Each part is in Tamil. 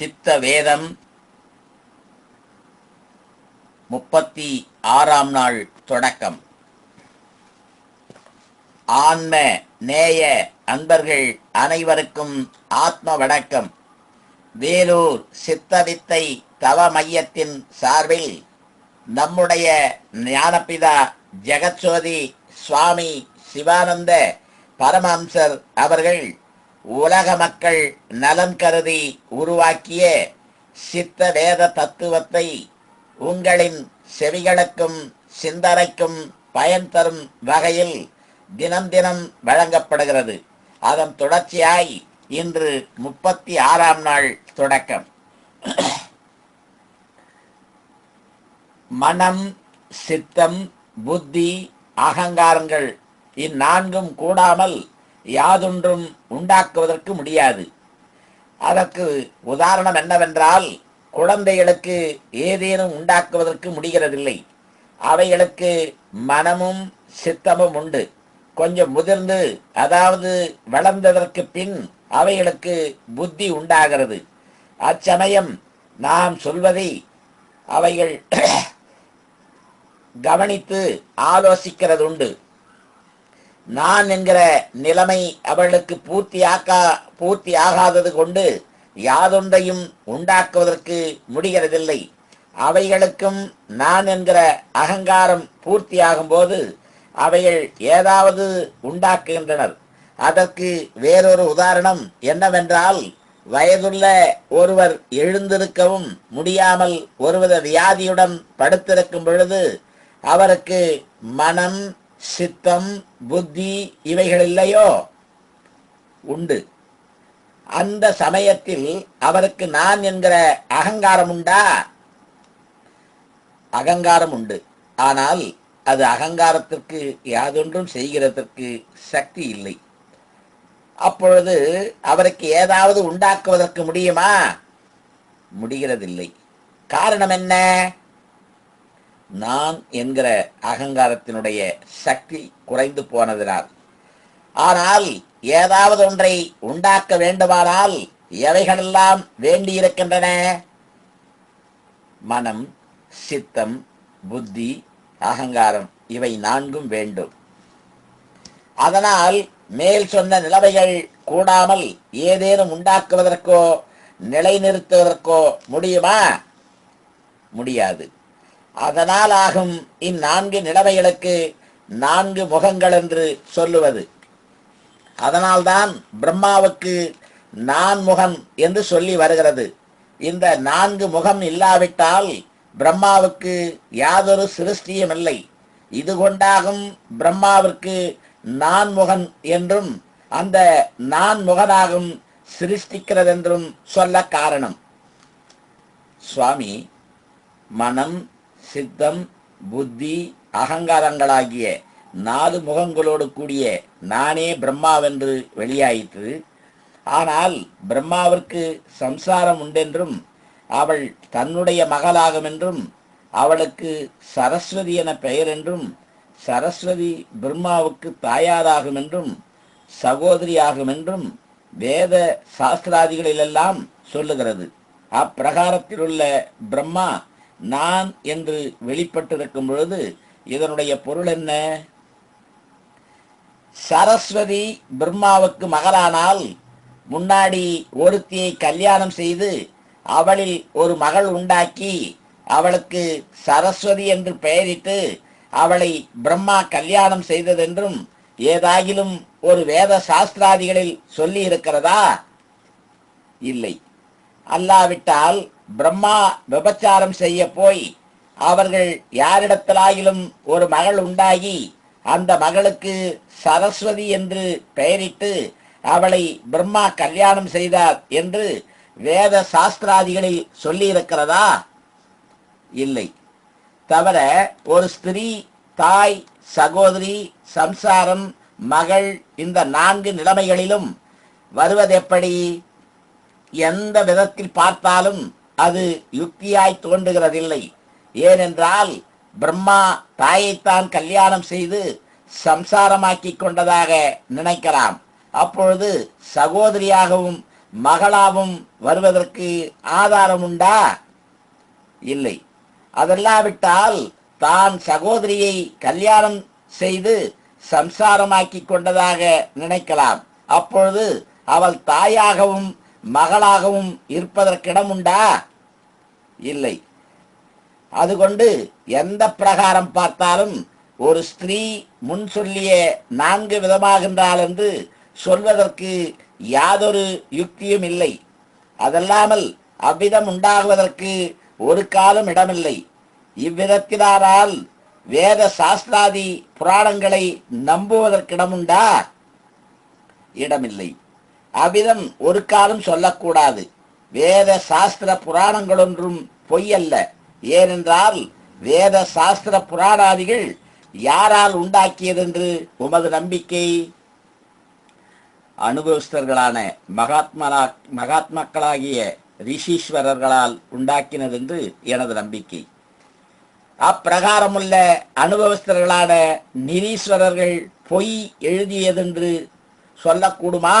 சித்த வேதம் 36ஆம் நாள் தொடக்கம். ஆன்ம நேய அன்பர்கள் அனைவருக்கும் ஆத்ம வணக்கம். வேலூர் சித்தவித்தை தவ மையத்தின் சார்பில் நம்முடைய ஞானபிதா ஜெகத்சோதி சுவாமி சிவானந்த பரமஹம்சர் அவர்கள் உலக மக்கள் நலன் கருதி உருவாக்கிய சித்த வேத தத்துவத்தை உங்களின் செவிகளுக்கும் சிந்தனைக்கும் பயன் தரும் வகையில் தினம் தினம் வழங்கப்படுகிறது. அதன் தொடர்ச்சியாய் இன்று 36ஆம் நாள் தொடக்கம். மனம், சித்தம், புத்தி, அகங்காரங்கள் இந்நான்கும் கூடாமல் யாதொன்றும் உண்டாக்குவதற்கு முடியாது. அதற்கு உதாரணம் என்னவென்றால், குழந்தைகளுக்கு ஏதேனும் உண்டாக்குவதற்கு முடிகிறதில்லை. அவைகளுக்கு மனமும் சித்தமும் உண்டு. கொஞ்சம் முதிர்ந்து, அதாவது வளர்ந்ததற்கு பின் அவைகளுக்கு புத்தி உண்டாகிறது. அச்சமயம் நாம் சொல்வதை அவைகள் கவனித்து ஆலோசிக்கிறது உண்டு. நான் என்கிற நிலைமை அவர்களுக்கு பூர்த்தி ஆகாதது கொண்டு யாதொன்றையும் உண்டாக்குவதற்கு முடிகிறதில்லை. அவைகளுக்கும் நான் என்கிற அகங்காரம் பூர்த்தியாகும் போது அவைகள் ஏதாவது உண்டாக்குகின்றனர். அதற்கு வேறொரு உதாரணம் என்னவென்றால், வயதுள்ள ஒருவர் எழுந்திருக்கவும் முடியாமல் ஒருவித வியாதியுடன் படுத்திருக்கும் பொழுது அவருக்கு மனம், சித்தம், புத்தி இவைகள் இல்லையோ? உண்டு. அந்த சமயத்தில் அவருக்கு நான் என்கிற அகங்காரம் உண்டா? அகங்காரம் உண்டு. ஆனால் அது அகங்காரத்திற்கு யாதொன்றும் செய்கிறதற்கு சக்தி இல்லை. அப்பொழுது அவருக்கு ஏதாவது உண்டாக்குவதற்கு முடியுமா? முடிகிறதில்லை. காரணம் என்ன? நான் என்கிற அகங்காரத்தினுடைய சக்தி குறைந்து போனதினால். ஆனால் ஏதாவது ஒன்றை உண்டாக்க வேண்டுமானால் எவைகளெல்லாம் வேண்டியிருக்கின்றன? மனம், சித்தம், புத்தி, அகங்காரம் இவை நான்கும் வேண்டும். அதனால் மேல் சொன்ன நிலைமைகள் கூடாமல் ஏதேனும் உண்டாக்குவதற்கோ நிலைநிறுத்துவதற்கோ முடியுமா? முடியாது. அதனால் ஆகும் இந்நான்கு நிலைமைகளுக்கு 4 முகங்கள் என்று சொல்லுவது. அதனால்தான் பிரம்மாவுக்கு நான் முகம் என்று சொல்லி வருகிறது. இந்த 4 முகம் இல்லாவிட்டால் பிரம்மாவுக்கு யாதொரு சிருஷ்டியும் இல்லை. இது கொண்டாகும் பிரம்மாவிற்கு நான் முகன் என்றும் அந்த நான் முகனாகும் சிருஷ்டிக்கிறதென்றும் சொல்ல காரணம். சுவாமி மனம், சித்தம், புத்தி, அகங்காரங்களாகிய 4 முகங்களோடு கூடிய நானே பிரம்மாவென்று வெளியாயிற்று. ஆனால் பிரம்மாவிற்கு சம்சாரம் உண்டென்றும் அவள் தன்னுடைய மகளாகும் என்றும் அவளுக்கு சரஸ்வதி என பெயர் என்றும் சரஸ்வதி பிரம்மாவுக்கு தாயாராகும் என்றும் சகோதரியாகும் என்றும் வேத சாஸ்திராதிகளிலெல்லாம் சொல்லுகிறது. அப்பிரகாரத்தில் உள்ள பிரம்மா நான் என்று வெளிப்பட்டிருக்கும் பொழுது இதனுடைய பொருள் என்ன? சரஸ்வதி பிரம்மாவுக்கு மகளானால் முன்னாடி ஒருத்தியை கல்யாணம் செய்து அவளில் ஒரு மகள் உண்டாக்கி அவளுக்கு சரஸ்வதி என்று பெயரிட்டு அவளை பிரம்மா கல்யாணம் செய்ததென்றும் ஏதாகிலும் ஒரு வேத சாஸ்திராதிகளில் சொல்லி இருக்கிறதா? இல்லை. அல்லாவிட்டால் பிரம்மா விபச்சாரம் செய்ய போய் அவர்கள் யாரிடத்திலாயிலும் ஒரு மகள் உண்டாகி அந்த மகளுக்கு சரஸ்வதி என்று பெயரிட்டு அவளை பிரம்மா கல்யாணம் செய்தார் என்று வேத சாஸ்திராதிகளில் சொல்லி இருக்கிறதா? இல்லை. தவிர ஒரு ஸ்திரீ, தாய், சகோதரி, சம்சாரம், மகள் இந்த 4 நிலைமைகளிலும் வருவதெப்படி? எந்த விதத்தில் பார்த்தாலும் அது யுக்தியாய் தோன்றுகிறதில்லை. ஏனென்றால் பிரம்மா தாயைத்தான் கல்யாணம் செய்து சம்சாரமாக்கி கொண்டதாக நினைக்கலாம். அப்பொழுது சகோதரியாகவும் மகளாவும் வருவதற்கு ஆதாரம் உண்டா? இல்லை. அதெல்லாவிட்டால் தான் சகோதரியை கல்யாணம் செய்து சம்சாரமாக்கி கொண்டதாக நினைக்கலாம். அப்பொழுது அவள் தாயாகவும் மகளாகவும் இருப்பதற்கிடம் உண்டா? இல்லை. அதுகொண்டு எந்த பிரகாரம் பார்த்தாலும் ஒரு ஸ்திரீ முன் சொல்லிய 4 விதமாகின்றாள் என்று சொல்வதற்கு யாதொரு யுக்தியும் இல்லை. அதல்லாமல் அவ்விதம் உண்டாகுவதற்கு ஒரு காலம் இடமில்லை. இவ்விதத்தினால் வேத சாஸ்திராதி புராணங்களை நம்புவதற்கிடமுண்டா? இடமில்லை. அவ்விதம் ஒரு காலம் சொல்லக்கூடாது. வேத சாஸ்திர புராணங்களொன்றும் பொய்யல்ல. ஏனென்றால் வேத சாஸ்திர புராணாதிகள் யாரால் உண்டாக்கியதென்று உமது நம்பிக்கை? அனுபவஸ்தர்களான மகாத்மாக்களாகிய ரிஷீஸ்வரர்களால் உண்டாக்கினதென்று எனது நம்பிக்கை. அப்பிரகாரமுள்ள அனுபவஸ்தர்களான நிரீஸ்வரர்கள் பொய் எழுதியதென்று சொல்லக்கூடுமா?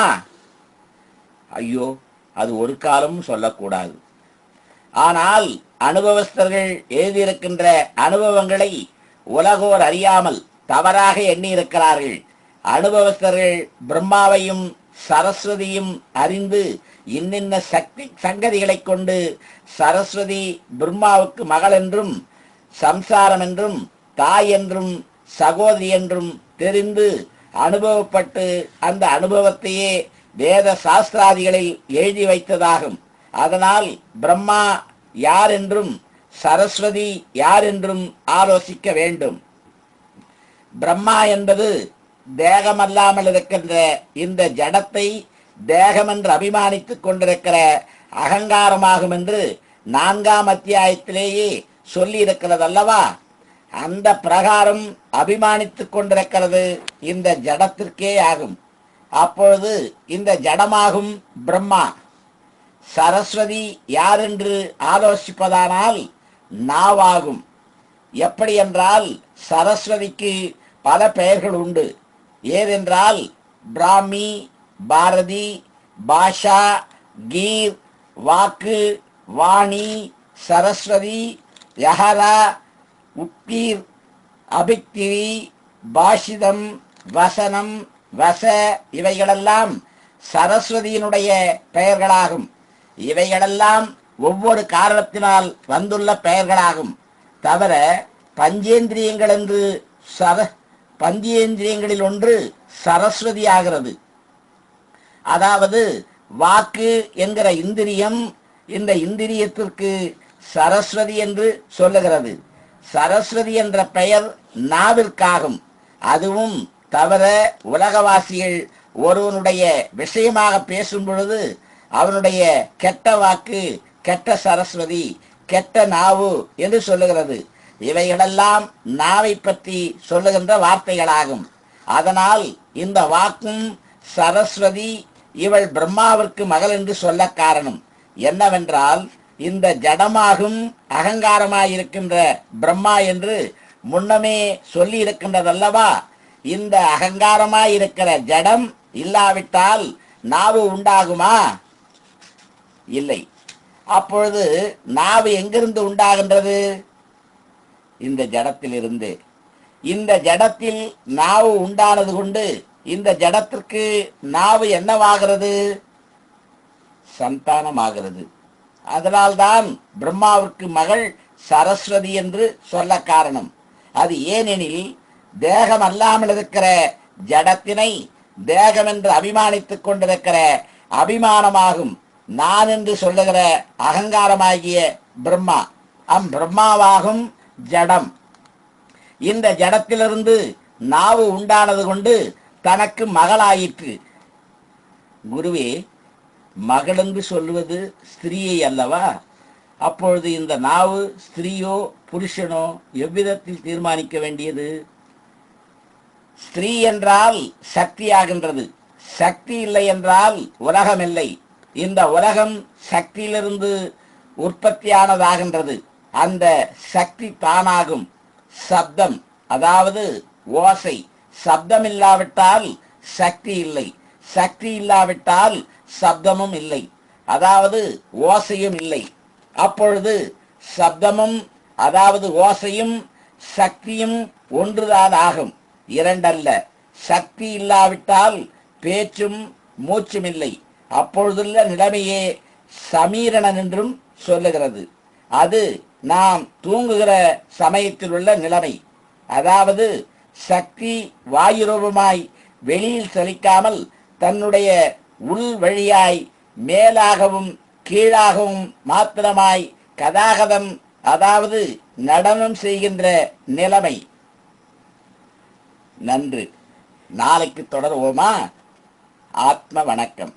ஐயோ, அது ஒரு காலமும் சொல்லக்கூடாது. ஆனால் அனுபவஸ்தர்கள் எழுதியிருக்கின்ற அனுபவங்களை உலகோர் அறியாமல் தவறாக எண்ணியிருக்கிறார்கள். அனுபவஸ்தர்கள் பிரம்மாவையும் சரஸ்வதியும் அறிந்து இன்னின்ன சங்கதிகளை கொண்டு சரஸ்வதி பிரம்மாவுக்கு மகள் என்றும் சம்சாரம் என்றும் தாய் என்றும் சகோதரி என்றும் தெரிந்து அனுபவப்பட்டு அந்த அனுபவத்தையே வேத சாஸ்திராதிகளில் எழுதி வைத்ததாகும். அதனால் பிரம்மா யார் என்றும் சரஸ்வதி யார் என்றும் ஆலோசிக்க வேண்டும். பிரம்மா என்பது தேகமல்லாமல் இருக்கின்ற இந்த ஜடத்தை தேகம் என்று அபிமானித்துக் கொண்டிருக்கிற அகங்காரமாகும் என்று 4ஆம் அத்தியாயத்திலேயே சொல்லி இருக்கிறது அல்லவா? அந்த பிரகாரம் அபிமானித்துக் கொண்டிருக்கிறது இந்த ஜடத்திற்கே ஆகும். அப்பொழுது இந்த ஜடமாகும் பிரம்மா. சரஸ்வதி யார் என்று ஆலோசிப்பதானால் நாவாகும். எப்படி என்றால் சரஸ்வதிக்கு பல பெயர்கள் உண்டு. ஏதென்றால் பிராமி, பாரதி, பாஷா, கீர், வாக்கு, வாணி, சரஸ்வதி, யஹரா, உப்பீர், அபிக்திரி, பாஷிதம், வசனம், வச இவைகளெல்லாம் சரஸ்வதியினுடைய பெயர்களாகும். இவைகளெல்லாம் ஒவ்வொரு காரணத்தினால் வந்துள்ள பெயர்களாகும். தவிர பஞ்சேந்திரியங்கள் என்று பஞ்சேந்திரியங்களில் ஒன்று சரஸ்வதி ஆகிறது. அதாவது வாக்கு என்கிற இந்திரியம் இந்த இந்திரியத்திற்கு சரஸ்வதி என்று சொல்லுகிறது. சரஸ்வதி என்ற பெயர் நாவிற்காகும். அதுவும் தவிர உலகவாசிகள் ஒருவனுடைய விஷயமாக பேசும் பொழுது அவனுடைய கெட்ட வாக்கு, கெட்ட சரஸ்வதி, கெட்ட நாவு என்று சொல்லுகிறது. இவைகளெல்லாம் நாவை பற்றி சொல்லுகின்ற வார்த்தைகளாகும். அதனால் இந்த வாக்கும் சரஸ்வதி இவள் பிரம்மாவிற்கு மகள் என்று சொல்ல காரணம் என்னவென்றால், இந்த ஜடமாகும் அகங்காரமாயிருக்கின்ற பிரம்மா என்று முன்னமே சொல்லி இருக்கின்றதல்லவா? இந்த அகங்காரமாயிருக்கிற ஜடம் இல்லாவிட்டால் நாவு உண்டாகுமா? இல்லை. அப்பொழுது நாவு எங்கிருந்து உண்டாகின்றது? இந்த ஜடத்திலிருந்து. இந்த ஜடத்தில் நாவு உண்டானது கொண்டு இந்த ஜடத்திற்கு நாவு என்னவாகிறது? சந்தானமாகிறது. அதனால்தான் பிரம்மாவிற்கு மகள் சரஸ்வதி என்று சொல்ல காரணம். அது ஏனெனில் தேகம் அல்லாமல் இருக்கிற ஜடத்தினை தேகம் என்று அபிமானித்துக் கொண்டிருக்கிற அபிமானமாகும் நான் என்று சொல்லுகிற அகங்காரமாகிய பிரம்மா, பிரம்மாவாகும் ஜடம். இந்த ஜடத்திலிருந்து நாவு உண்டானது கொண்டு தனக்கு மகளாயிற்று. குருவே, மகள் என்று சொல்லுவது ஸ்திரீயை அல்லவா? அப்பொழுது இந்த நாவு ஸ்திரீயோ புருஷனோ எவ்விதத்தில் தீர்மானிக்க வேண்டியது? ஸ்திரீ என்றால் சக்தி ஆகின்றது. சக்தி இல்லை என்றால் உலகம் இல்லை. இந்த உலகம் சக்தியிலிருந்து உற்பத்தியானதாகின்றது. அந்த சக்தி தானாகும். சப்தம், அதாவது ஓசை. சப்தம் இல்லாவிட்டால் சக்தி இல்லை. சக்தி இல்லாவிட்டால் சப்தமும் இல்லை, அதாவது ஓசையும் இல்லை. அப்பொழுது சப்தமும் அதாவது ஓசையும் சக்தியும் ஒன்றுதான் ஆகும், இரண்டல்ல. சக்தி இல்லாவிட்டால் பேச்சும் மூச்சும் இல்லை. அப்பொழுதுள்ள நிலைமையே சமீரணன் என்றும் சொல்லுகிறது. அது நாம் தூங்குகிற சமயத்தில் உள்ள நிலைமை. அதாவது சக்தி வாயுரூபமாய் வெளியில் செலிக்காமல் தன்னுடைய உள் வழியாய் மேலாகவும் கீழாகவும் மாத்திரமாய் கதாகதம் அதாவது நடனம் செய்கின்ற நிலைமை. நன்று. நாளைக்கு தொடருவோமா? ஆத்ம வணக்கம்.